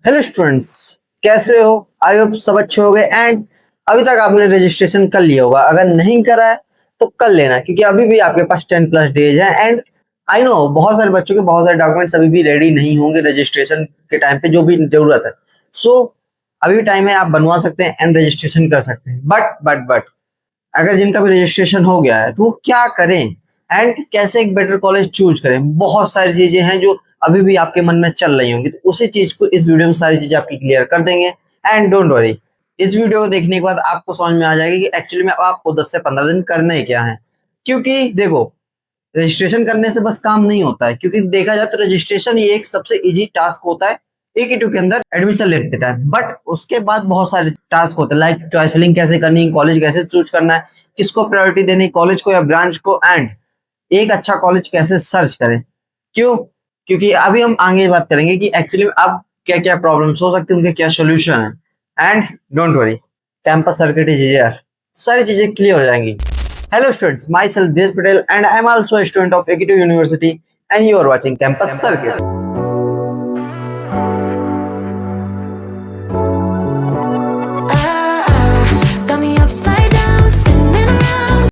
Hello students, कैसे हो? I hope सब अच्छे हो गए एंड अभी तक आपने रजिस्ट्रेशन कर लिया होगा। अगर नहीं करा है तो कर लेना, क्योंकि अभी भी आपके पास 10+ डेज है। एंड आई नो बहुत सारे बच्चों के बहुत सारे डॉक्यूमेंट्स अभी भी रेडी नहीं होंगे रजिस्ट्रेशन के टाइम पे, जो भी जरूरत है। सो अभी भी टाइम है, आप बनवा सकते हैं एंड रजिस्ट्रेशन कर सकते हैं। बट अगर जिनका भी रजिस्ट्रेशन हो गया है तो वो क्या करें एंड कैसे एक बेटर कॉलेज चूज करें। बहुत सारी चीजें हैं जो अभी भी आपके मन में चल रही होंगी, तो उसी चीज को इस वीडियो में सारी चीजें आपकी क्लियर कर देंगे। एंड डोंट वरी, इस वीडियो को देखने के बाद आपको समझ में आ जाएगा कि एक्चुअली में आपको 10 से 15 दिन करने क्या है। क्योंकि देखो, रजिस्ट्रेशन करने से बस काम नहीं होता है, क्योंकि देखा जाए तो रजिस्ट्रेशन ये एक सबसे इजी टास्क होता है AQ2 के अंदर एडमिशन लेते टाइम। बट उसके बाद बहुत सारे टास्क होते हैं, लाइक चॉइस फिलिंग कैसे करनी है, कॉलेज कैसे चूज करना है, किसको प्रायोरिटी देनी, कॉलेज को या ब्रांच को, एंड एक अच्छा कॉलेज कैसे सर्च करें। क्यों? क्योंकि अभी हम आगे बात करेंगे कि एक्चुअली में अब क्या क्या प्रॉब्लम्स हो सकती है, उनके क्या सोल्यूशन है। And don't worry, campus circuit is here, सारी चीजें क्लियर हो जाएंगी। Hello students, myself Desh Patel and I am also a student of AQ2 University and you are watching Campus Circuit.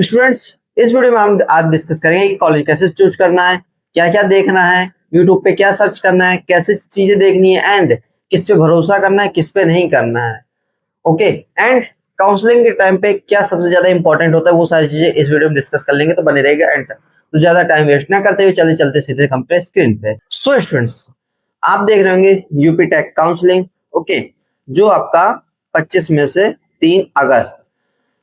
Students, इस वीडियो में हम आज discuss करेंगे कि कॉलेज कैसे चूज करना है, क्या क्या देखना है, यूट्यूब पे क्या सर्च करना है, कैसे चीजें देखनी है, एंड किस पे भरोसा करना है, किस पे नहीं करना है। ओके, एंड काउंसलिंग के टाइम पे क्या सबसे ज्यादा इंपॉर्टेंट होता है, वो सारी चीजें इस वीडियो में डिस्कस कर लेंगे, तो बने रहेगा एंड तक। तो ज्यादा टाइम वेस्ट ना करते हुए चलते चलते सीधे हम पे स्क्रीन पे। सो स्टूडेंट्स, आप देख रहे होंगे यूपी टेक काउंसलिंग। ओके, जो आपका 25 में से 3 अगस्त,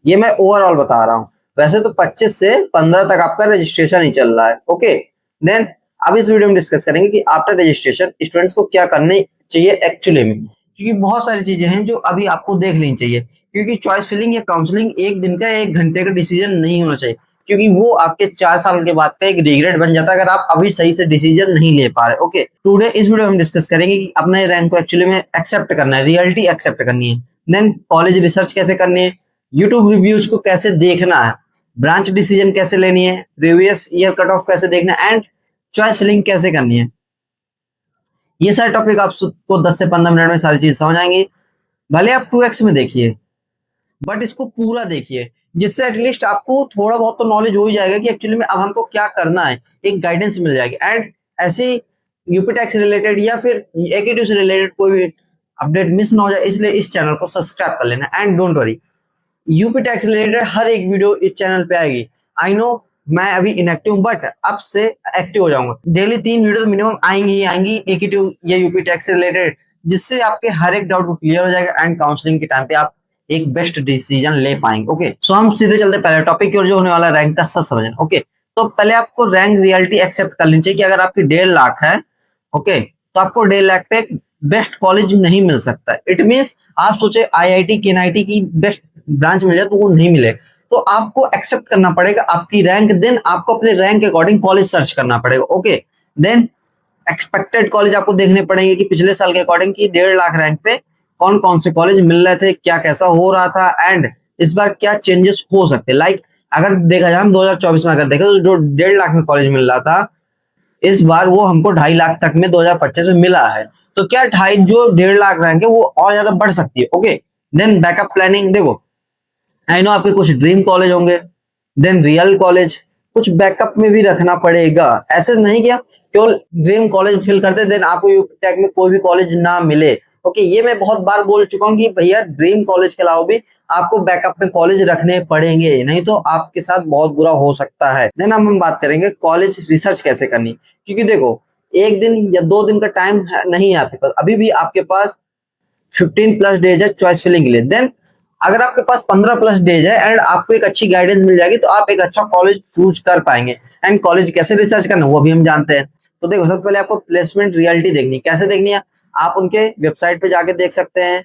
ये मैं ओवरऑल बता रहा हूँ। वैसे तो 25 से 15 तक आपका रजिस्ट्रेशन ही चल रहा है। ओके, देन अब इस वीडियो में डिस्कस करेंगे कि आफ्टर रजिस्ट्रेशन स्टूडेंट्स को क्या करने चाहिए एक्चुअली में, क्योंकि बहुत सारी चीजें हैं जो अभी आपको देख लेनी चाहिए। क्योंकि चॉइस फिलिंग या काउंसलिंग एक दिन का 1 घंटे का डिसीजन नहीं होना चाहिए, क्योंकि वो आपके 4 साल के बाद का एक रिग्रेट बन जाता है अगर आप अभी सही से डिसीजन नहीं ले पा रहे। ओके, टुडे इस वीडियो में हम डिस्कस करेंगे कि अपने रैंक को एक्चुअली में एक्सेप्ट करना है, रियलिटी एक्सेप्ट करनी है, देन कॉलेज रिसर्च कैसे करनी है, यूट्यूब रिव्यूज को कैसे देखना है, ब्रांच डिसीजन कैसे लेनी है, प्रीवियस ईयर कट ऑफ कैसे देखना है, एंड चॉइस फिलिंग कैसे करनी है। ये सारे टॉपिक आपको 10 से 15 मिनट में सारी चीज समझ आएंगी। भले आप 2x में देखिए, बट इसको पूरा देखिए, जिससे एटलीस्ट आपको थोड़ा बहुत तो नॉलेज हो ही जाएगा कि एक्चुअली में अब हमको क्या करना है, एक गाइडेंस मिल जाएगी। एंड ऐसे यूपी टैक्स से रिलेटेड या फिर AQ2 से रिलेटेड कोई भी अपडेट मिस ना हो जाए, इसलिए इस चैनल को सब्सक्राइब कर लेना। And don't worry, UP tax related हर एक वीडियो इस चैनल पे आएगी। आई नो मैं अभी इनएक्टिव हूँ, बट अब से एक्टिव हो जाऊंगा। डेली 3 वीडियो मिनिमम आएंगी ही आएंगी AQ2 या यूपी टैक्स से रिलेटेड, जिससे आपके हर एक डाउट को क्लियर हो जाएगा एंड काउंसलिंग के टाइम पे आप एक बेस्ट डिसीजन ले पाएंगे। ओके, सो हम सीधे चलते पहले टॉपिक की ओर, जो होने वाला रैंक का सच समझना। ओके, तो पहले आपको रैंक रियलिटी एक्सेप्ट कर लेनी चाहिए कि अगर आपकी 1.5 लाख है, ओके, तो आपको 1.5 लाख पे बेस्ट कॉलेज नहीं मिल सकता। इट मीन्स आप सोचे IIT KNIT की बेस्ट ब्रांच मिल जाए तो वो नहीं मिले, तो आपको एक्सेप्ट करना पड़ेगा आपकी रैंक, देन आपको अपने रैंक के अकॉर्डिंग कॉलेज सर्च करना पड़ेगा। ओके, देन एक्सपेक्टेड कॉलेज आपको देखने पड़ेंगे कि पिछले साल के अकॉर्डिंग की 1.5 लाख रैंक पे कौन कौन से कॉलेज मिल रहे थे, क्या कैसा हो रहा था, एंड इस बार क्या चेंजेस हो सकते हैं। लाइक अगर देखा जाए हम 2024 में अगर देखें तो जो 1.5 लाख में कॉलेज मिल रहा था, इस बार वो हमको 2.5 लाख तक में 2025 में मिला है। तो क्या ढाई जो 1.5 लाख रैंक है वो और ज्यादा बढ़ सकती है। ओके, देन बैकअप प्लानिंग देखो, आई नो आपके कुछ ड्रीम कॉलेज होंगे, देन रियल कॉलेज कुछ बैकअप में भी रखना पड़ेगा। ऐसे नहीं किया केवल ड्रीम कॉलेज फिल करते देन आपको यूपी टेक में कोई भी कॉलेज ना मिले। ओके, ये मैं बहुत बार बोल चुका हूँ कि भैया ड्रीम कॉलेज के अलावा भी आपको बैकअप में कॉलेज रखने पड़ेंगे, नहीं तो आपके साथ बहुत बुरा हो सकता है। देन हम बात करेंगे कॉलेज रिसर्च कैसे करनी, क्योंकि देखो 1 दिन या 2 दिन का टाइम नहीं है आपके पास, अभी भी आपके पास 15+ डेज है चॉइस फिलिंग के लिए। देन अगर आपके पास 15+ डेज है एंड आपको एक अच्छी गाइडेंस मिल जाएगी तो आप एक अच्छा कॉलेज चूज कर पाएंगे। एंड कॉलेज कैसे रिसर्च करना वो भी हम जानते हैं। तो देखो, सबसे पहले आपको प्लेसमेंट रियलिटी देखनी, कैसे देखनी है, आप उनके वेबसाइट पे जाके देख सकते हैं।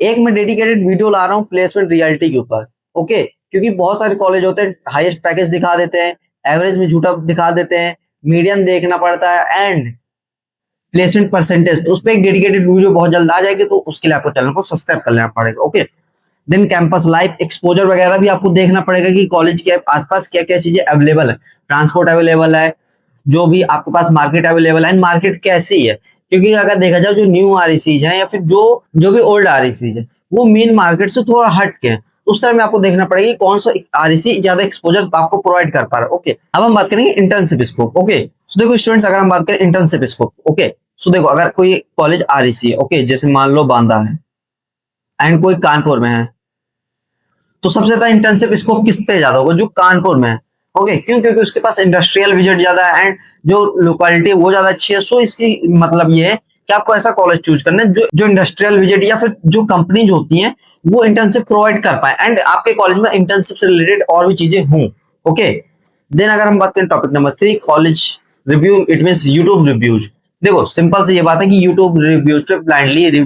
एक मैं डेडिकेटेड वीडियो ला रहा हूँ प्लेसमेंट रियलिटी के ऊपर। ओके, क्योंकि बहुत सारे कॉलेज होते हैं हाईएस्ट पैकेज दिखा देते हैं, एवरेज में झूठा दिखा देते हैं, मीडियम देखना पड़ता है, एंड प्लेसमेंट परसेंटेज, तो उस पर एक डेडिकेटेड वीडियो बहुत जल्द आ जाएगी, तो उसके लिए आपको चैनल को सब्सक्राइब कर लेना पड़ेगा। Okay, then campus life exposure वगैरह भी आपको देखना पड़ेगा कि कॉलेज के आसपास क्या क्या चीजें अवेलेबल है, ट्रांसपोर्ट अवेलेबल है, जो भी आपके पास मार्केट अवेलेबल है, मार्केट कैसी है, क्योंकि अगर देखा जाए जो न्यू आरईसीज हैं या फिर जो भी ओल्ड आरईसीज है वो मेन मार्केट से थोड़ा हट के हैं, उस तरह में आपको देखना पड़ेगा कि कौन सा आरईसी ज्यादा एक्सपोजर आपको प्रोवाइड कर पा रहा है। ओके, अब हम बात करेंगे इंटर्नशिप स्कोप। ओके, सो देखो स्टूडेंट्स, अगर हम बात करें इंटर्नशिप स्कोप, ओके, सो देखो अगर कोई कॉलेज आरईसी है, ओके, जैसे मान लो बांदा है एंड कोई कानपुर में है, तो सबसे ज्यादा इंटर्नशिप स्कोप किस पे ज्यादा होगा? जो कानपुर में है। ओके, क्यों? क्योंकि उसके पास इंडस्ट्रियल विजिट ज्यादा है एंड जो लोकेलिटी वो ज्यादा अच्छी है। सो इसकी मतलब ये है कि आपको ऐसा कॉलेज चूज करना है जो इंडस्ट्रियल विजिट या फिर जो कंपनीज होती हैं वो इंटर्नशिप प्रोवाइड कर पाए एंड आपके कॉलेज में इंटर्नशिप से रिलेटेड और भी चीजें हों। ओके, देन अगर हम बात करें topic number 3, college review, it means YouTube reviews. देखो सिंपल से ये बात है कि यूट्यूब रिव्यूज पे ब्लाइंडली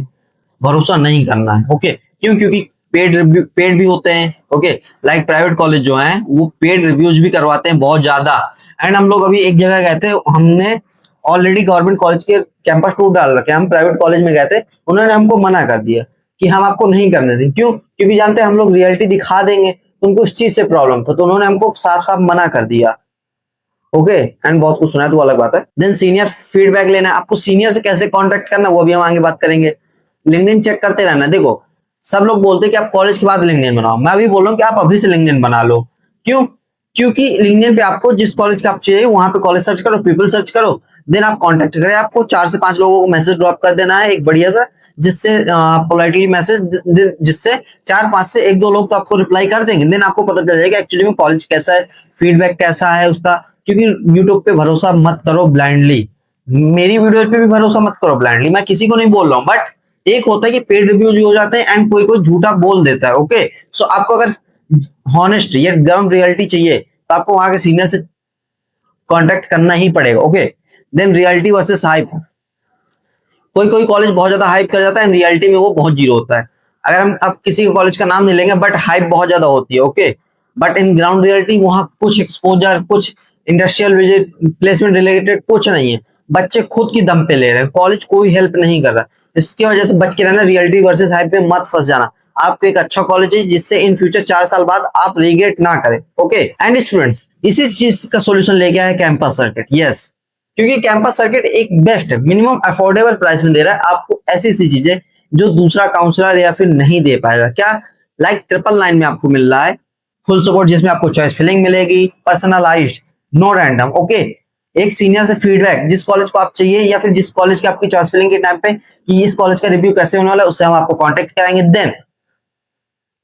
भरोसा नहीं करना है। ओके, क्यों? क्योंकि पेड भी होते हैं। ओके, लाइक प्राइवेट कॉलेज जो हैं वो पेड रिव्यूज भी करवाते हैं बहुत ज्यादा। एंड हम लोग अभी एक जगह गए थे, हमने ऑलरेडी गवर्नमेंट कॉलेज के कैंपस टूर डाल रखे, हम प्राइवेट कॉलेज में गए थे, उन्होंने हमको मना कर दिया कि हम आपको नहीं करने देंगे। क्यों? क्योंकि जानते हैं हम लोग रियलिटी दिखा देंगे, उनको इस चीज से प्रॉब्लम था, तो उन्होंने हमको साफ साफ मना कर दिया। ओके, एंड बहुत कुछ सुना है तो अलग बात है। देन सीनियर फीडबैक लेना है, आपको सीनियर से कैसे कांटेक्ट करना है वो भी हम आगे बात करेंगे। लिंक्डइन चेक करते रहना। देखो सब लोग बोलते हैं कि आप कॉलेज के बाद लिंक्डइन बनाओ, मैं अभी बोल रहा हूँ कि आप अभी से लिंक्डइन बना लो। क्यों? क्योंकि लिंक्डइन पे आपको जिस कॉलेज का आप चाहिए वहां पे कॉलेज सर्च करो, पीपल सर्च करो, देन आप कांटेक्ट करें। आपको 4 से 5 लोगों को मैसेज ड्रॉप कर देना है एक बढ़िया सा, जिससे पोलाइटली मैसेज, जिससे 4-5 से 1-2 लोग तो आपको रिप्लाई कर देंगे। देन आपको पता चल जाएगा एक्चुअली में कॉलेज कैसा है, फीडबैक कैसा है उसका। क्योंकि यूट्यूब पे भरोसा मत करो ब्लाइंडली, मेरी वीडियो पे भी भरोसा मत करो ब्लाइंडली, मैं किसी को नहीं बोल रहा हूँ, बट एक होता है कि पेड रिव्यूज हो जाते हैं एंड कोई कोई झूठा बोल देता है। ओके, सो आपको अगर हॉनेस्ट या ग्राउंड रियलिटी चाहिए तो आपको वहां के सीनियर से कांटेक्ट करना ही पड़ेगा। Okay, then reality versus hype. कोई कोई कॉलेज बहुत ज्यादा हाइप कर जाता है एंड रियलिटी में वो बहुत जीरो होता है। अगर हम अब किसी के कॉलेज का नाम नहीं लेंगे, बट हाइप बहुत ज्यादा होती है। Okay, but in ground reality वहां कुछ एक्सपोजर, कुछ इंडस्ट्रियल विजिट, प्लेसमेंट रिलेटेड कुछ नहीं है, बच्चे खुद की दम पे ले रहे हैं, कॉलेज कोई हेल्प नहीं कर रहा। इसकी वजह से बच के रहना, रियलिटी वर्सेस हाइप में मत फंस जाना। आपको एक अच्छा कॉलेज है जिससे इन फ्यूचर 4 साल बाद आप रिग्रेट ना करें। ओके, एंड स्टूडेंट्स, इसी चीज का सोल्यूशन लेके आया कैंपस सर्किट। यस, क्योंकि कैंपस सर्किट एक बेस्ट मिनिमम अफोर्डेबल प्राइस में दे रहा है आपको ऐसी सी चीजें जो दूसरा काउंसलर या फिर नहीं दे पाएगा। क्या? लाइक 999 में आपको मिल रहा है फुल सपोर्ट, जिसमें आपको चॉइस फिलिंग मिलेगी, पर्सनलाइज्ड, नो रैंडम। ओके, एक सीनियर से फीडबैक, जिस कॉलेज को आप चाहिए या फिर जिस कॉलेज की आपकी चॉइस फिलिंग के टाइम पे कि इस कॉलेज का रिव्यू कैसे होने वाला है, उससे हम आपको कांटेक्ट कराएंगे। देन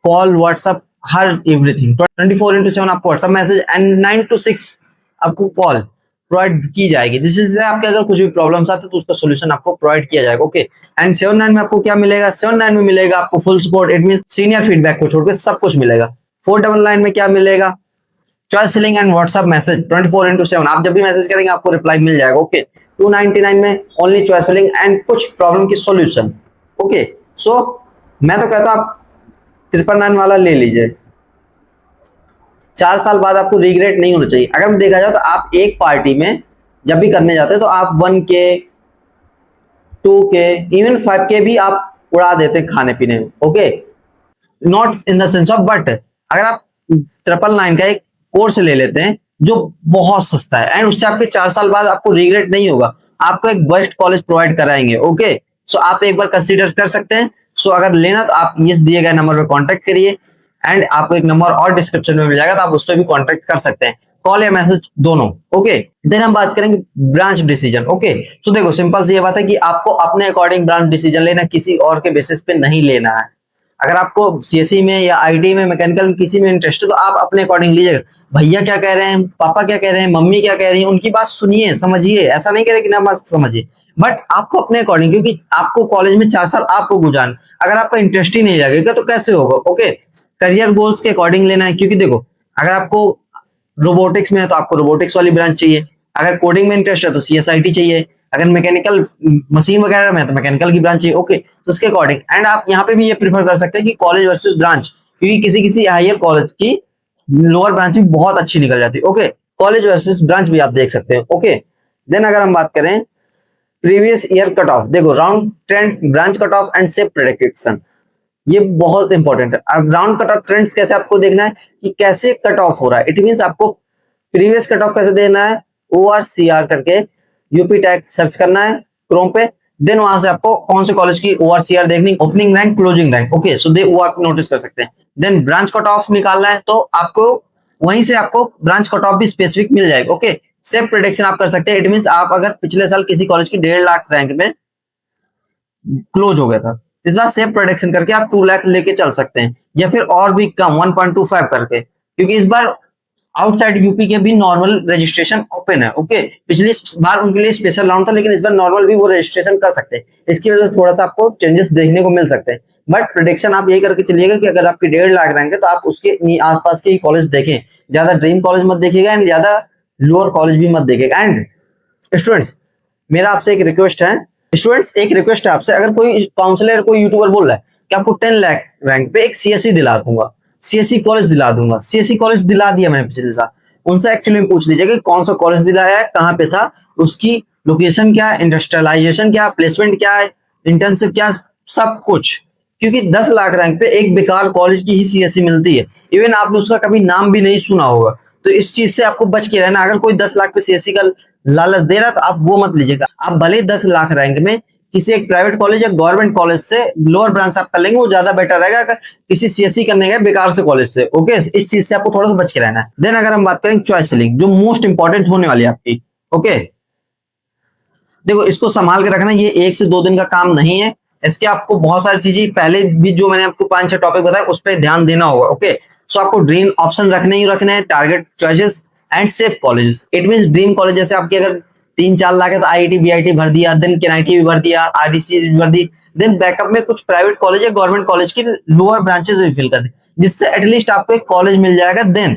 कॉल, व्हाट्सएप, हर एवरीथिंग 24/7 आपको व्हाट्सएप मैसेज एंड 9 to 6 आपको कॉल प्रोवाइड की जाएगी, जिससे आपके अगर कुछ भी प्रॉब्लम्स आते तो उसका सोल्यूशन आपको प्रोवाइड किया जाएगा। ओके, एंड 79 में आपको क्या मिलेगा? 79 में मिलेगा आपको full support, it mean senior feedback को छोड़कर सब कुछ मिलेगा। 499 में क्या मिलेगा? Choice filling and WhatsApp message 24/7, आप जब भी मैसेज करेंगे आपको रिप्लाई मिल जाएगा। ओके, 299 में ओनली चॉइस फिलिंग एंड कुछ प्रॉब्लम की सॉल्यूशन। ओके, सो मैं तो कहता हूं आप 999 वाला ले लीजिए, 4 साल बाद आपको रिग्रेट नहीं होना चाहिए। अगर देखा जाए तो आप एक पार्टी में जब भी करने जाते हैं तो आप 1K, 2K, इवन 5K भी आप उड़ा देते हैं खाने पीने में। Okay, not in the sense of, but अगर आप 999 का एक कोर्स ले लेते हैं जो बहुत सस्ता है एंड उससे आपके 4 साल बाद आपको रिग्रेट नहीं होगा, आपको एक बेस्ट कॉलेज प्रोवाइड कराएंगे। ओके, सो आप एक बार कंसीडर कर सकते हैं। सो अगर लेना तो आप इस दिए गए नंबर पर कांटेक्ट करिए एंड आपको एक नंबर और डिस्क्रिप्शन में मिल जाएगा, तो आप उस पर भी कांटेक्ट कर सकते हैं, कॉल या मैसेज दोनों। ओके, देन हम बात करेंगे ब्रांच डिसीजन। ओके, तो देखो सिंपल सी ये बात है कि आपको अपने अकॉर्डिंग ब्रांच डिसीजन लेना, किसी और के बेसिस पे नहीं लेना है। अगर आपको सीएसई में या आईटी में, मैकेनिकल में, किसी में इंटरेस्ट है तो आप अपने अकॉर्डिंग लीजिएगा। भैया क्या कह रहे हैं, पापा क्या कह रहे हैं, मम्मी क्या कह रही है, उनकी बात सुनिए, समझिए, ऐसा नहीं कह रहे कि ना बात समझिए, बट आपको अपने अकॉर्डिंग, क्योंकि आपको कॉलेज में 4 साल आपको गुजारना, अगर आपका इंटरेस्ट ही नहीं लगेगा तो कैसे होगा। ओके, करियर गोल्स के अकॉर्डिंग लेना है, क्योंकि देखो अगर आपको रोबोटिक्स में है तो आपको रोबोटिक्स वाली ब्रांच चाहिए, अगर कोडिंग में इंटरेस्ट है तो सीएसआईटी चाहिए, अगर मैकेनिकल मशीन वगैरह में है तो मैकेनिकल की ब्रांच चाहिए। ओके, तो उसके अकॉर्डिंग एंड आप यहाँ पे भी ये प्रीफर कर सकते हैं कि कॉलेज वर्सेस ब्रांच, क्योंकि किसी किसी हायर कॉलेज की लोअर ब्रांच भी बहुत अच्छी निकल जाती है। ओके, कॉलेज वर्सेस ब्रांच भी आप देख सकते हैं। ओके, देन अगर हम बात करें प्रीवियस ईयर कट ऑफ, देखो round trend, branch cut off and safe prediction, ये बहुत इंपॉर्टेंट है। अब राउंड कट ऑफ ट्रेंड्स कैसे आपको देखना है कि कैसे कट ऑफ हो रहा है, इट मींस आपको प्रीवियस कट ऑफ कैसे देना है, ORCR करके यूपी टैग सर्च करना है क्रोम पे, देन वहां से आपको कौन से कॉलेज की ओआरसीआर देखनी, opening rank, closing rank, okay, so वो आप नोटिस कर सकते हैं। देन ब्रांच कट ऑफ निकालना है तो आपको वहीं से आपको ब्रांच कट ऑफ भी स्पेसिफिक मिल जाएगा, ओके। सेफ प्रेडिक्शन आप कर सकते हैं, इट मींस आप अगर पिछले साल किसी कॉलेज की 1.5 लाख रैंक में क्लोज हो गया था, इस बार सेफ प्रोडक्शन करके आप 2 लाख लेके चल सकते हैं, या फिर और भी कम 1.25 करके, क्योंकि इस बार आउटसाइड यूपी के भी नॉर्मल रजिस्ट्रेशन ओपन है, ओके। पिछली बार उनके लिए स्पेशल राउंड था, लेकिन इस बार नॉर्मल भी वो रजिस्ट्रेशन कर सकते हैं, इसकी वजह से थोड़ा सा आपको चेंजेस देखने को मिल सकते हैं। बट प्रोडिक्शन आप यही करके चलिएगा कि अगर आपकी 1.5 लाख रैंक है तो आप उसके आसपास के ही कॉलेज देखें, ज्यादा ड्रीम कॉलेज मत देखिएगा एंड ज्यादा लोअर कॉलेज भी मत देखिएगा। एंड स्टूडेंट्स, मेरा आपसे एक रिक्वेस्ट है, आपसे, अगर कोई काउंसलर, कोई यूट्यूबर बोल रहा है कि आपको 10 लाख रैंक पे एक सीएससी दिला दूंगा, सीएससी कॉलेज दिला दूंगा, सीएससी कॉलेज दिला दिया मैंने पिछले साल, उनसे एक्चुअली में पूछ लीजिए कि कौन सा कॉलेज दिलाया है, कहाँ पे था, उसकी लोकेशन क्या है, इंडस्ट्रियलाइजेशन क्या, प्लेसमेंट क्या है, इंटर्नशिप क्या, सब कुछ। क्योंकि 10 लाख रैंक पे एक बेकार कॉलेज की ही सीएससी मिलती है, इवन आपने उसका कभी नाम भी नहीं सुना होगा, तो इस चीज से आपको बच के रहना। अगर कोई 10 लाख पे सीएससी का लालच दे रहा तो आप वो मत लीजिएगा। आप भले 10 लाख रैंक में किसी एक प्राइवेट कॉलेज या गवर्नमेंट कॉलेज से लोअर ब्रांच आप कर लेंगे, वो ज्यादा बेटर रहेगा अगर किसी सीएससी करने गए बेकार से कॉलेज से, ओके। इस चीज से आपको थोड़ा सा बच के रहना है। देन अगर हम बात करें चॉइस फिलिंग, जो मोस्ट इंपॉर्टेंट होने वाली है आपकी, ओके। देखो, इसको संभाल के रखना, ये 1 से 2 दिन का काम नहीं है, इसके आपको बहुत सारी चीजें पहले भी जो मैंने आपको 5-6 टॉपिक बताया उस पर ध्यान देना होगा, ओके। सो आपको ड्रीम ऑप्शन रखने ही रखने हैं, target choices and safe colleges. It means dream college जैसे आपके अगर 3-4 लाख है तो आईआईटी बीआईटी भर दिया, देन केआईटी भी भर दिया, आरडीसी भी भर दी, देन बैकअप में कुछ प्राइवेट कॉलेज या गवर्नमेंट कॉलेज की लोअर ब्रांचेस भी फिल कर दी, जिससे एटलीस्ट आपको एक कॉलेज मिल जाएगा। देन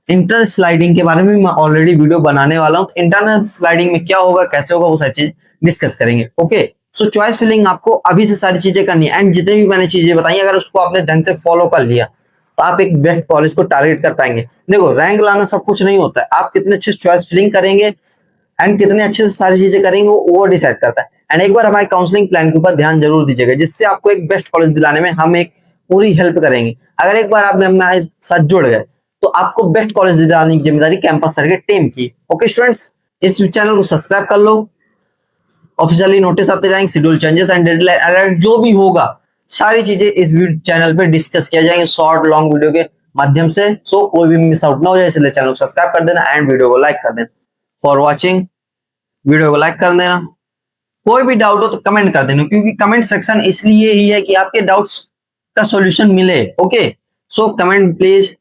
इंटर स्लाइडिंग के बारे में मैं ऑलरेडी वीडियो बनाने वाला हूँ, इंटरनल स्लाइडिंग में क्या होगा, कैसे होगा, वो सारी चीज डिस्कस करेंगे, ओके। सो चॉइस फिलिंग आपको अभी से सारी चीजें करनी है, एंड जितने भी मैंने चीजें बताई अगर उसको आपने ढंग से फॉलो कर लिया तो आप एक बेस्ट कॉलेज को टारगेट कर पाएंगे। देखो, रैंक लाना सब कुछ नहीं होता है, आप कितने अच्छे चॉइस फिलिंग करेंगे एंड कितने अच्छे से सारी चीजें करेंगे वो डिसाइड करता है। एंड एक बार हमारे काउंसलिंग प्लान के ऊपर ध्यान जरूर दीजिएगा, जिससे आपको एक बेस्ट कॉलेज दिलाने में हम एक पूरी हेल्प करेंगे। अगर एक बार आपने अपना साथ जुड़ गए तो आपको बेस्ट कॉलेज दिलाने की जिम्मेदारी कैंपस सर के टीम की, ओके स्टूडेंट्स। इस चैनल को सब्सक्राइब कर लो, ऑफिशियली नोटिस आते जाएंगे, schedule changes and deadline alert जो भी होगा सारी चीजें इस चैनल पे डिस्कस किया जाएंगे शॉर्ट लॉन्ग वीडियो के माध्यम से। सो कोई भी मिस आउट ना हो जाए, इसलिए चैनल को सब्सक्राइब कर देना एंड वीडियो को लाइक कर देना। फॉर वॉचिंग, वीडियो को लाइक कर देना। कोई भी डाउट हो तो कमेंट कर देना, क्योंकि कमेंट सेक्शन इसलिए ही है कि आपके डाउट्स का सॉल्यूशन मिले, okay. So comment please,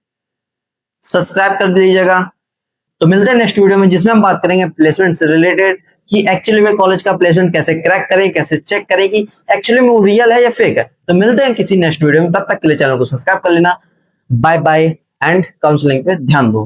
subscribe कर दीजिएगा। तो मिलते हैं नेक्स्ट वीडियो में, जिसमें हम बात करेंगे प्लेसमेंट से रिलेटेड, कि एक्चुअली में कॉलेज का प्लेसमेंट कैसे क्रैक करें, कैसे चेक करें कि एक्चुअली में वो रियल है या फेक है। तो मिलते हैं किसी नेक्स्ट वीडियो में, तब तक के लिए चैनल को सब्सक्राइब कर लेना। बाय बाय एंड काउंसलिंग पे ध्यान दो।